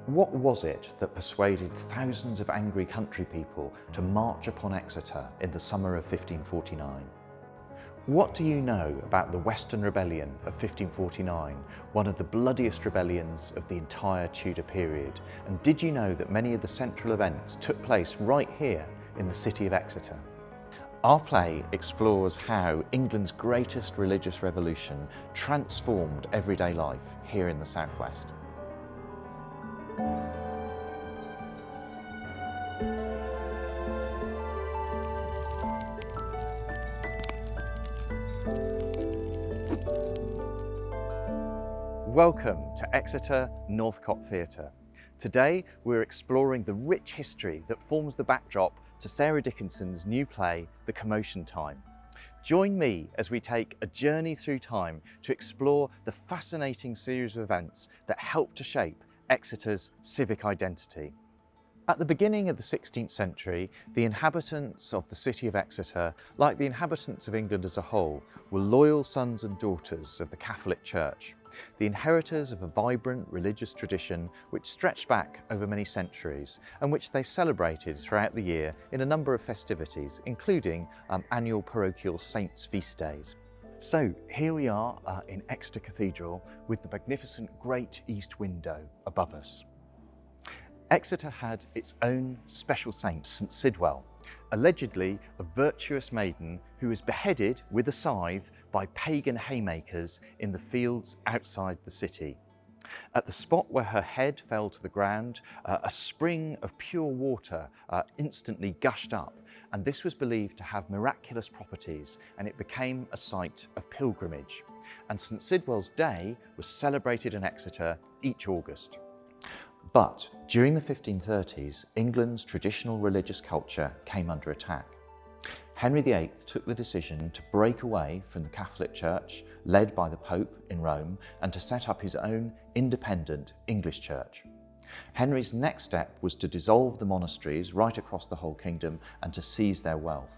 What was it that persuaded thousands of angry country people to march upon Exeter in the summer of 1549? What do you know about the Western Rebellion of 1549, one of the bloodiest rebellions of the entire Tudor period? And did you know that many of the central events took place right here in the city of Exeter? Our play explores how England's greatest religious revolution transformed everyday life here in the southwest. Welcome to Exeter Northcott Theatre. Today we're exploring the rich history that forms the backdrop to Sarah Dickinson's new play, The Commotion Time. Join me as we take a journey through time to explore the fascinating series of events that helped to shape Exeter's civic identity. At the beginning of the 16th century, the inhabitants of the city of Exeter, like the inhabitants of England as a whole, were loyal sons and daughters of the Catholic Church, the inheritors of a vibrant religious tradition which stretched back over many centuries and which they celebrated throughout the year in a number of festivities, including annual parochial saints' feast days. So here we are in Exeter Cathedral with the magnificent Great East Window above us. Exeter had its own special saint, St Sidwell, allegedly a virtuous maiden who was beheaded with a scythe by pagan haymakers in the fields outside the city. At the spot where her head fell to the ground, a spring of pure water instantly gushed up, and this was believed to have miraculous properties, and it became a site of pilgrimage. And St Sidwell's Day was celebrated in Exeter each August. But during the 1530s, England's traditional religious culture came under attack. Henry VIII took the decision to break away from the Catholic Church, led by the Pope in Rome, and to set up his own independent English Church. Henry's next step was to dissolve the monasteries right across the whole kingdom and to seize their wealth.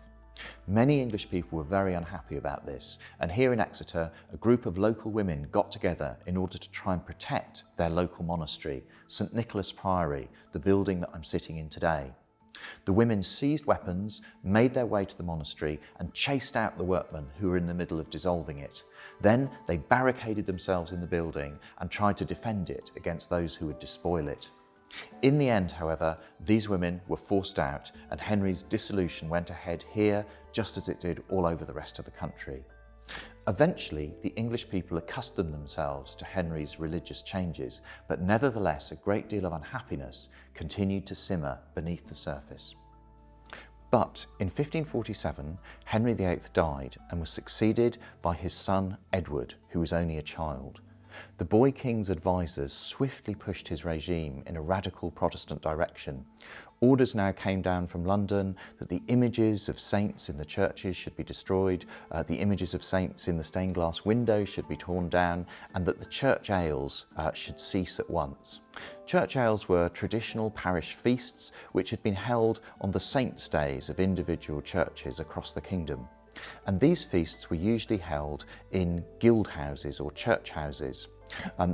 Many English people were very unhappy about this, and here in Exeter, a group of local women got together in order to try and protect their local monastery, St Nicholas Priory, the building that I'm sitting in today. The women seized weapons, made their way to the monastery and chased out the workmen who were in the middle of dissolving it. Then they barricaded themselves in the building and tried to defend it against those who would despoil it. In the end, however, these women were forced out and Henry's dissolution went ahead here just as it did all over the rest of the country. Eventually, the English people accustomed themselves to Henry's religious changes, but nevertheless a great deal of unhappiness continued to simmer beneath the surface. But in 1547, Henry VIII died and was succeeded by his son Edward, who was only a child. The boy king's advisors swiftly pushed his regime in a radical Protestant direction. Orders now came down from London that the images of saints in the churches should be destroyed, the images of saints in the stained glass windows should be torn down, and that the church ales should cease at once. Church ales were traditional parish feasts which had been held on the saints' days of individual churches across the kingdom. And these feasts were usually held in guild houses or church houses.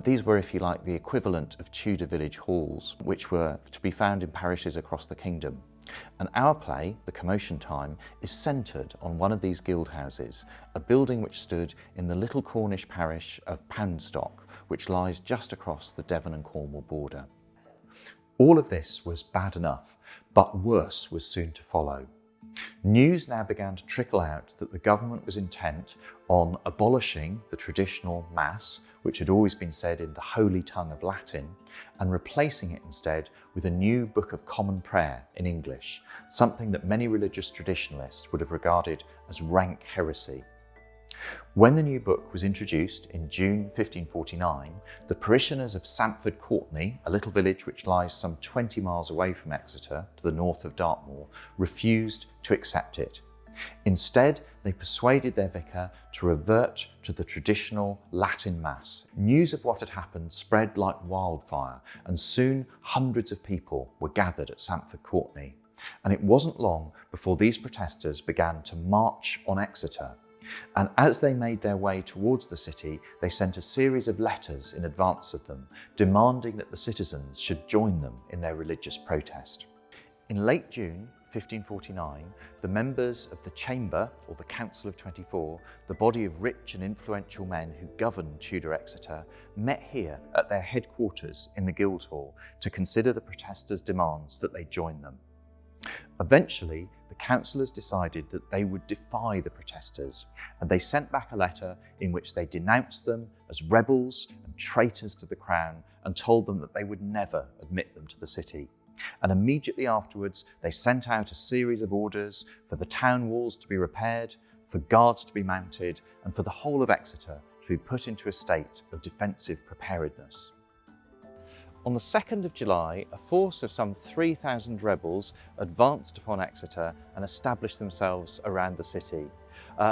These were, if you like, the equivalent of Tudor village halls, which were to be found in parishes across the kingdom. And our play, The Commotion Time, is centred on one of these guild houses, a building which stood in the little Cornish parish of Poundstock, which lies just across the Devon and Cornwall border. All of this was bad enough, but worse was soon to follow. News now began to trickle out that the government was intent on abolishing the traditional Mass, which had always been said in the holy tongue of Latin, and replacing it instead with a new Book of Common Prayer in English, something that many religious traditionalists would have regarded as rank heresy. When the new book was introduced in June 1549, the parishioners of Stamford Courtenay, a little village which lies some 20 miles away from Exeter to the north of Dartmoor, refused to accept it. Instead, they persuaded their vicar to revert to the traditional Latin Mass. News of what had happened spread like wildfire, and soon hundreds of people were gathered at Stamford Courtenay. And it wasn't long before these protesters began to march on Exeter. And as they made their way towards the city, they sent a series of letters in advance of them, demanding that the citizens should join them in their religious protest. In late June 1549, the members of the Chamber, or the Council of 24, the body of rich and influential men who governed Tudor Exeter, met here at their headquarters in the Guildhall to consider the protesters' demands that they join them. Eventually, the councillors decided that they would defy the protesters, and they sent back a letter in which they denounced them as rebels and traitors to the crown and told them that they would never admit them to the city. And immediately afterwards, they sent out a series of orders for the town walls to be repaired, for guards to be mounted, and for the whole of Exeter to be put into a state of defensive preparedness. On the 2nd of July, a force of some 3,000 rebels advanced upon Exeter and established themselves around the city.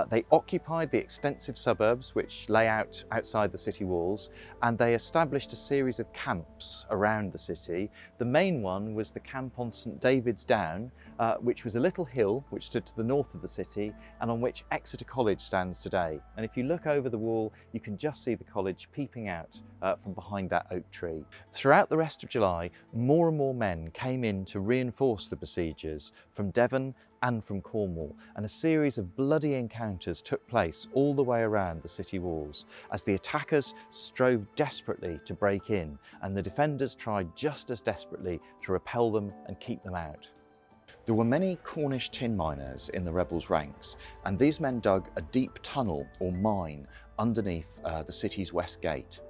They occupied the extensive suburbs which lay outside the city walls, and they established a series of camps around the city. The main one was the camp on St David's Down, which was a little hill which stood to the north of the city and on which Exeter College stands today. And if you look over the wall, you can just see the college peeping out from behind that oak tree. Throughout the rest of July, more and more men came in to reinforce the besiegers from Devon and from Cornwall, and a series of bloody encounters took place all the way around the city walls as the attackers strove desperately to break in and the defenders tried just as desperately to repel them and keep them out. There were many Cornish tin miners in the rebels' ranks, and these men dug a deep tunnel or mine underneath the city's west gate.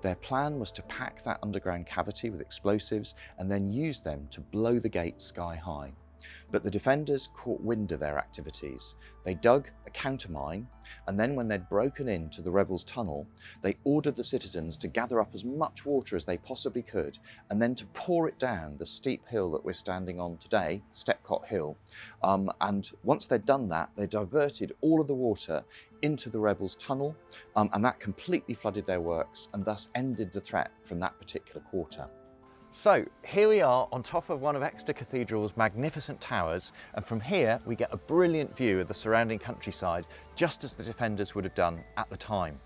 Their plan was to pack that underground cavity with explosives and then use them to blow the gate sky high. But the defenders caught wind of their activities. They dug a countermine, and then when they'd broken into the rebels' tunnel, they ordered the citizens to gather up as much water as they possibly could, and then to pour it down the steep hill that we're standing on today, Stepcot Hill. And once they'd done that, they diverted all of the water into the rebels' tunnel, and that completely flooded their works and thus ended the threat from that particular quarter. So here we are on top of one of Exeter Cathedral's magnificent towers, and from here we get a brilliant view of the surrounding countryside, just as the defenders would have done at the time.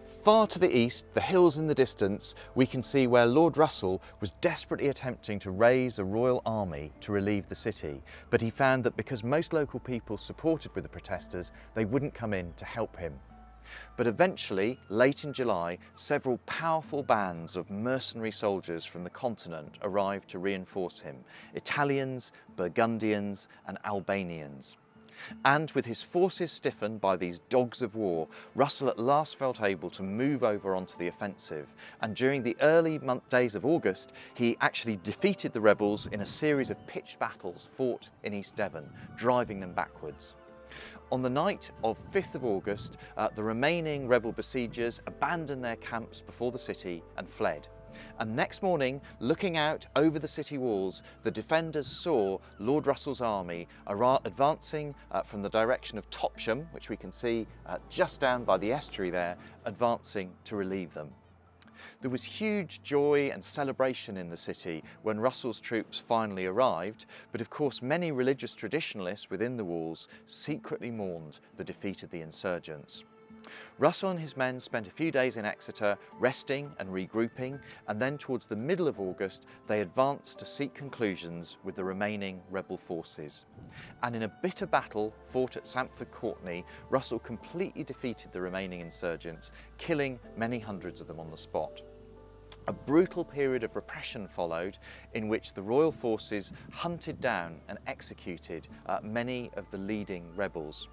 Far to the east, the hills in the distance, we can see where Lord Russell was desperately attempting to raise a royal army to relieve the city, but he found that because most local people supported with the protesters, they wouldn't come in to help him. But eventually, late in July, several powerful bands of mercenary soldiers from the continent arrived to reinforce him: Italians, Burgundians and Albanians. And with his forces stiffened by these dogs of war, Russell at last felt able to move over onto the offensive, and during the early days of August he actually defeated the rebels in a series of pitched battles fought in East Devon, driving them backwards. On the night of 5th of August, the remaining rebel besiegers abandoned their camps before the city and fled. And next morning, looking out over the city walls, the defenders saw Lord Russell's army advancing from the direction of Topsham, which we can see just down by the estuary there, advancing to relieve them. There was huge joy and celebration in the city when Russell's troops finally arrived, but of course many religious traditionalists within the walls secretly mourned the defeat of the insurgents. Russell and his men spent a few days in Exeter resting and regrouping, and then towards the middle of August they advanced to seek conclusions with the remaining rebel forces. And in a bitter battle fought at Stamford Courtenay, Russell completely defeated the remaining insurgents, killing many hundreds of them on the spot. A brutal period of repression followed, in which the royal forces hunted down and executed many of the leading rebels.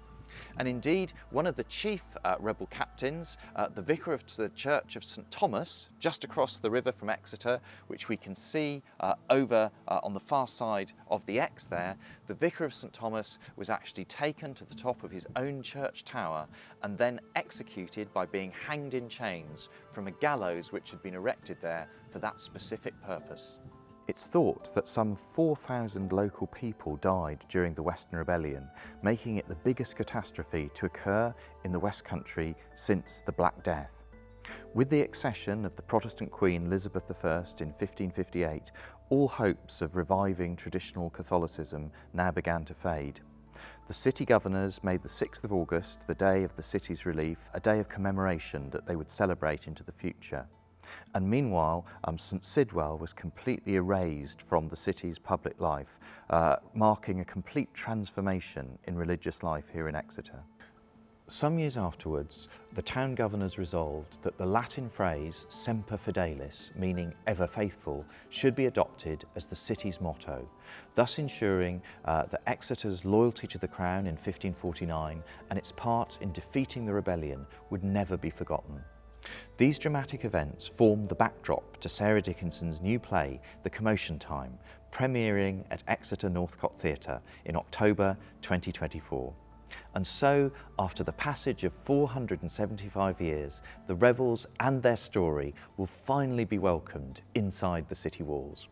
And indeed, one of the chief rebel captains, the vicar of the Church of St Thomas, just across the river from Exeter, which we can see over on the far side of the Exe there, the vicar of St Thomas was actually taken to the top of his own church tower and then executed by being hanged in chains from a gallows which had been erected there for that specific purpose. It's thought that some 4,000 local people died during the Western Rebellion, making it the biggest catastrophe to occur in the West Country since the Black Death. With the accession of the Protestant Queen Elizabeth I in 1558, all hopes of reviving traditional Catholicism now began to fade. The city governors made the 6th of August, the day of the city's relief, a day of commemoration that they would celebrate into the future. And meanwhile, St Sidwell was completely erased from the city's public life, marking a complete transformation in religious life here in Exeter. Some years afterwards, the town governors resolved that the Latin phrase Semper Fidelis, meaning ever faithful, should be adopted as the city's motto, thus ensuring that Exeter's loyalty to the Crown in 1549 and its part in defeating the rebellion would never be forgotten. These dramatic events formed the backdrop to Sarah Dickinson's new play, The Commotion Time, premiering at Exeter Northcott Theatre in October 2024. And so, after the passage of 475 years, the rebels and their story will finally be welcomed inside the city walls.